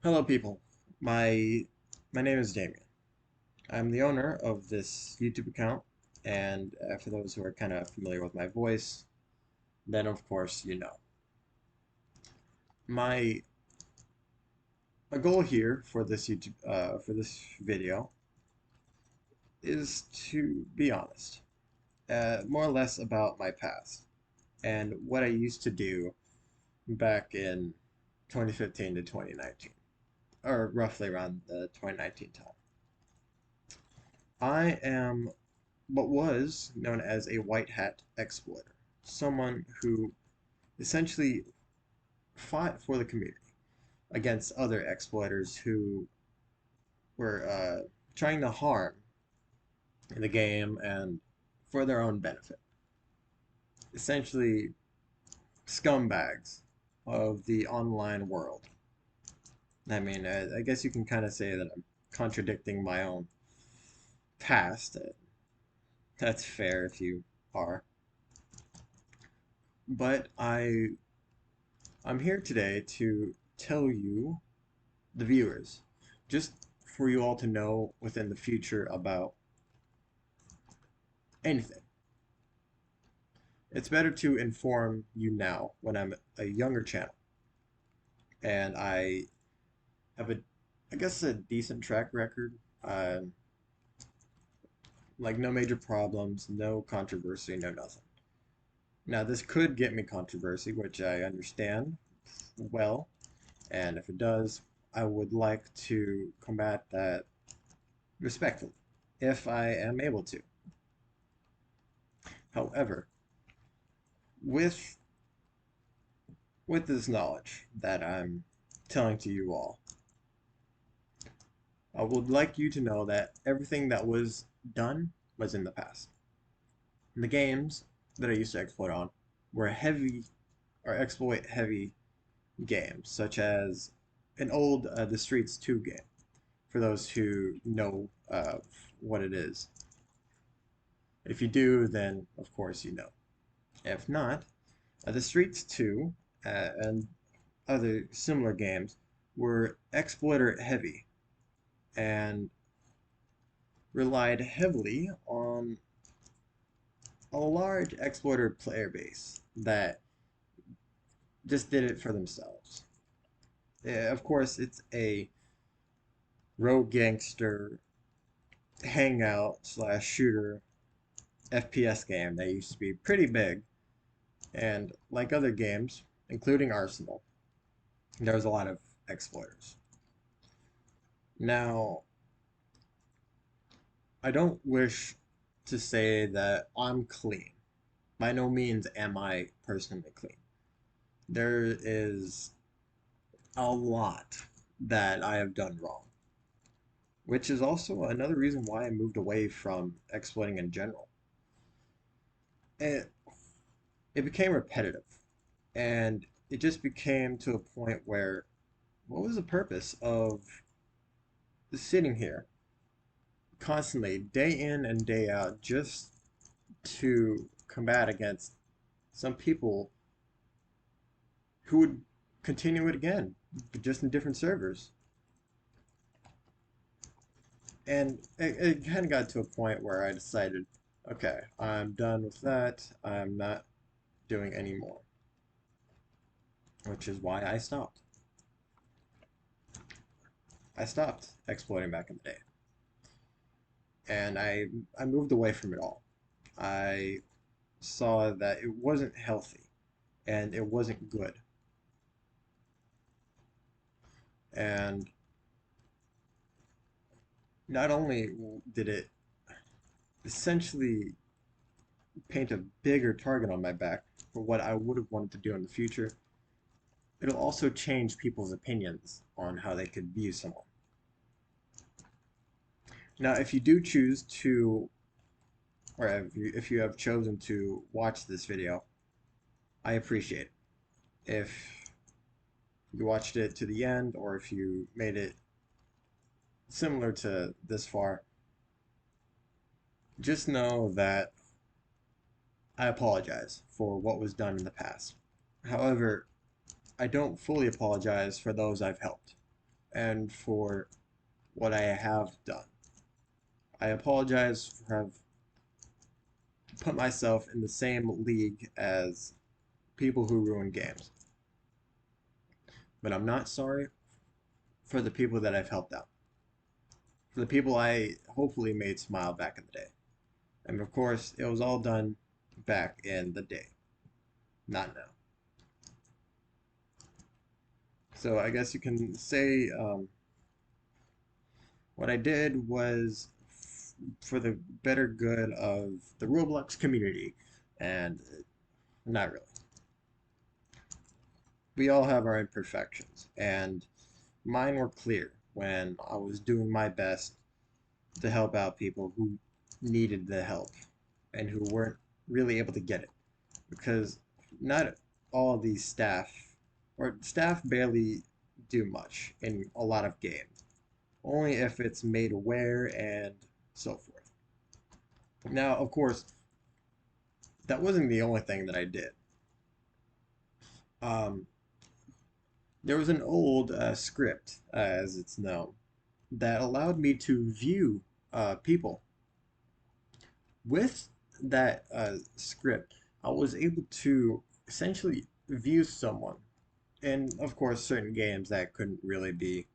Hello, people. My name is Damien. I'm the owner of this YouTube account, and for those who are kind of familiar with my voice, then of course you know. My my goal here for this YouTube for this video is to be honest, more or less about my past and what I used to do back in 2015 to 2019, or roughly around the 2019 time. I am what was known as a white hat exploiter, someone who essentially fought for the community against other exploiters who were trying to harm the game and for their own benefit. Essentially, scumbags of the online world. I mean, I guess you can kind of say that I'm contradicting my own past. That's fair if you are. But I'm here today to tell you, the viewers, just for you all to know within the future about anything. It's better to inform you now when I'm a younger channel and I have I guess, a decent track record. Like no major problems, no controversy, no nothing. Now, this could get me controversy, which I understand well, and if it does, I would like to combat that respectfully, if I am able to. However, with with this knowledge that I'm telling to you all, I would like you to know that everything that was done was in the past. The games that I used to exploit on were heavy or exploit heavy games, such as an old The Streets 2 game, for those who know what it is. If you do, then of course you know. If not, The Streets 2 and other similar games were exploiter heavy and relied heavily on a large exploiter player base that just did it for themselves. Of course, it's a rogue gangster hangout slash shooter FPS game that used to be pretty big, and like other games, including Arsenal, there was a lot of exploiters. Now, I don't wish to say that I'm clean. By no means am I personally clean. There is a lot that I have done wrong, which is also another reason why I moved away from exploiting in general. It, it became repetitive, and it just became to a point where what was the purpose of sitting here constantly, day in and day out, just to combat against some people who would continue it again, just in different servers? And it kind of got to a point where I decided, okay, I'm done with that. I'm not doing any more, which is why I stopped. I stopped exploiting back in the day, and I moved away from it all. I saw that it wasn't healthy and it wasn't good. And not only did it essentially paint a bigger target on my back for what I would have wanted to do in the future, it'll also change people's opinions on how they could view someone. Now, if you do choose to, or if you have chosen to watch this video, I appreciate it. If you watched it to the end, or if you made it similar to this far, just know that I apologize for what was done in the past. However, I don't fully apologize for those I've helped. and for what I have done. I apologize for have put myself in the same league as people who ruin games, but I'm not sorry for the people that I've helped out, for the people I hopefully made smile back in the day. And of course, it was all done back in the day, not now. So I guess you can say what I did was for the better good of the Roblox community, and not really. We all have our imperfections, and mine were clear when I was doing my best to help out people who needed the help and who weren't really able to get it. Because not all of these staff barely do much in a lot of games, only if it's made aware and so forth. Now, of course, that wasn't the only thing that I did. Um, there was an old script, as it's known, that allowed me to view people. With that script, I was able to essentially view someone. And of course, certain games that couldn't really be,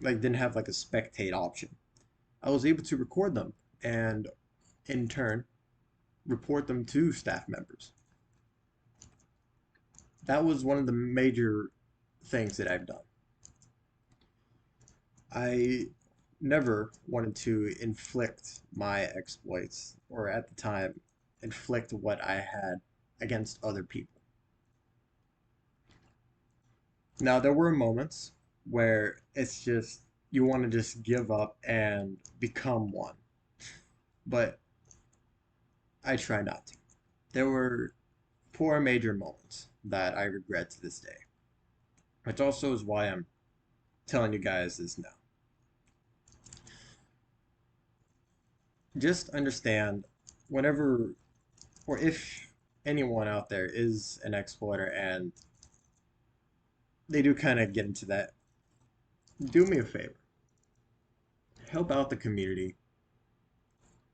like, didn't have like a spectate option. I was able to record them and in turn report them to staff members. That was one of the major things that I've done. I never wanted to inflict my exploits, or at the time, inflict what I had against other people. Now, there were moments where it's just you want to just give up and become one, but I try not to. There were four major moments that I regret to this day, which also is why I'm telling you guys this now. Just understand whenever or if anyone out there is an exploiter and they do kind of get into that, do me a favor. Help out the community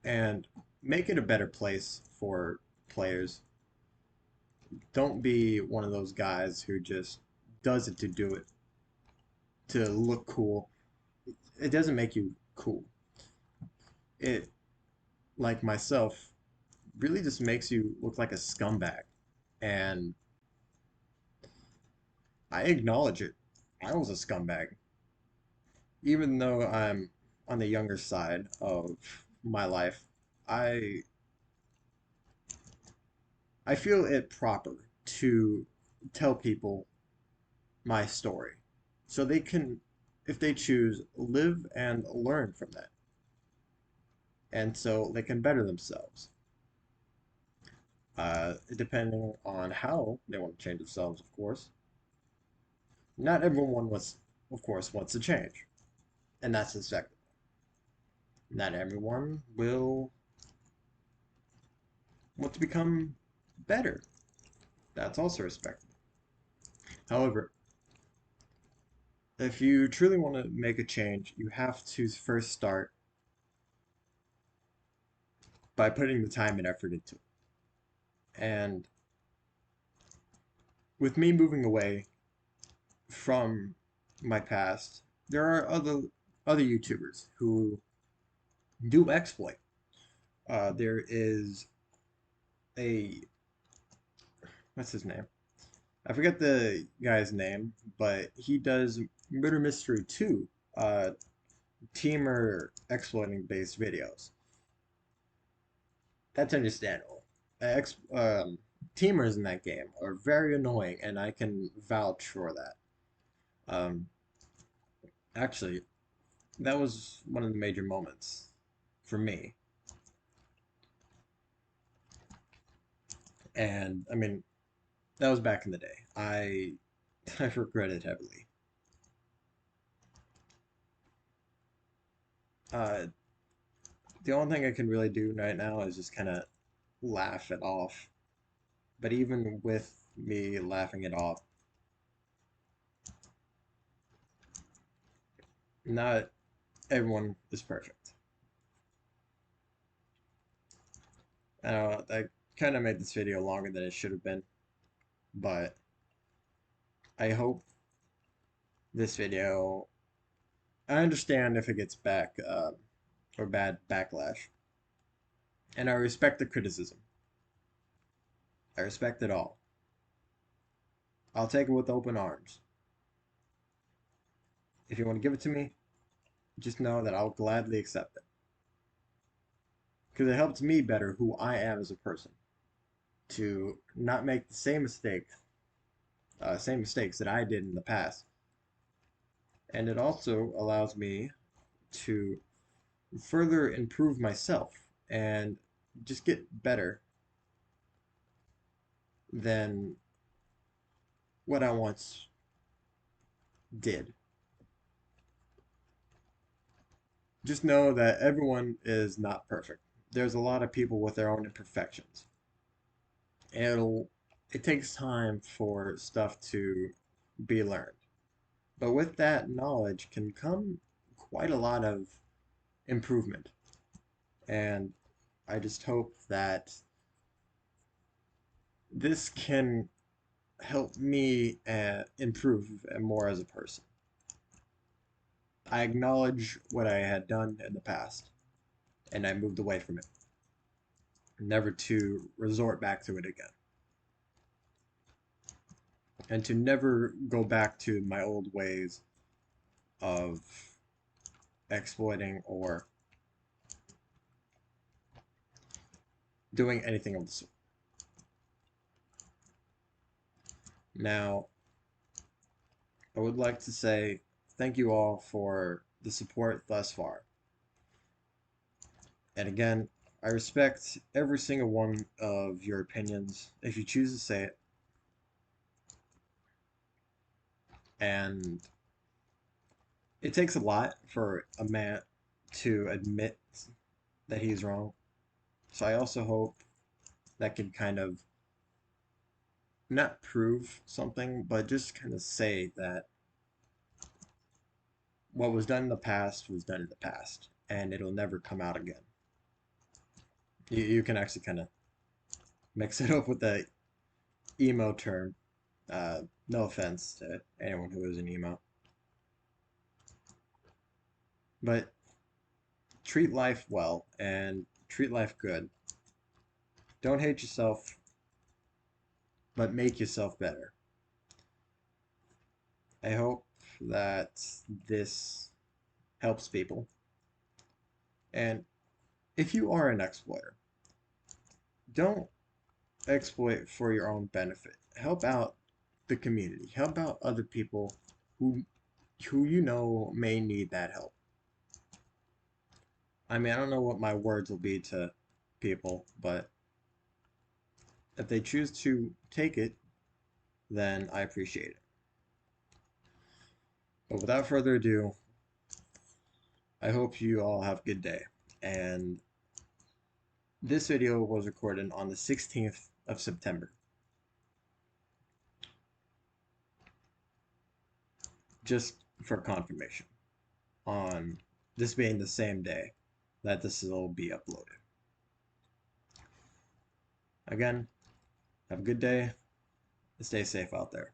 and make it a better place for players. Don't be one of those guys who just does it to do it, to look cool. It doesn't make you cool. It, like myself, really just makes you look like a scumbag. And I acknowledge it. I was a scumbag. Even though I'm on the younger side of my life, I I feel it proper to tell people my story so they can, if they choose, live and learn from that. And so they can better themselves. Depending on how they want to change themselves, of course. Not everyone was, of course, wants to change, and that's expected. Not everyone will want to become better. That's also respected. However, if you truly want to make a change, you have to first start by putting the time and effort into it. And with me moving away from my past, there are other YouTubers who do exploit. There is a what's his name? I forget the guy's name, but he does Murder Mystery 2, teamer exploiting based videos. That's understandable. Ex Teamers in that game are very annoying, and I can vouch for that. Um, Actually, that was one of the major moments for me. And I mean, that was back in the day. I regret it heavily. Uh, the only thing I can really do right now is just kind of laugh it off. But even with me laughing it off, Not everyone is perfect. I know I kind of made this video longer than it should have been, but I hope this video. I understand if it gets or bad backlash, and I respect the criticism. I respect it all. I'll take it with open arms. If you want to give it to me, just know that I'll gladly accept it. Because it helps me better who I am as a person. To not make the same mistakes that I did in the past. And it also allows me to further improve myself and just get better than what I once did. Just know that everyone is not perfect. There's a lot of people with their own imperfections. It takes time for stuff to be learned. But with that knowledge can come quite a lot of improvement. And I just hope that this can help me improve more as a person. I acknowledge what I had done in the past, and I moved away from it, never to resort back to it again, and to never go back to my old ways of exploiting or doing anything of the sort. Now, I would like to say thank you all for the support thus far. And again, I respect every single one of your opinions if you choose to say it. And it takes a lot for a man to admit that he's wrong. So I also hope that can kind of not prove something, but just kind of say that what was done in the past was done in the past, and it'll never come out again. You can actually kind of mix it up with the emo term. No offense to anyone who is an emo. But treat life well and treat life good. Don't hate yourself, but make yourself better. I hope that this helps people. And if you are an exploiter, don't exploit for your own benefit. Help out the community. Help out other people who you know may need that help. I mean, I don't know what my words will be to people, but if they choose to take it, then I appreciate it. But without further ado, I hope you all have a good day. And this video was recorded on the 16th of September. Just for confirmation on this being the same day that this will be uploaded. Again, have a good day and stay safe out there.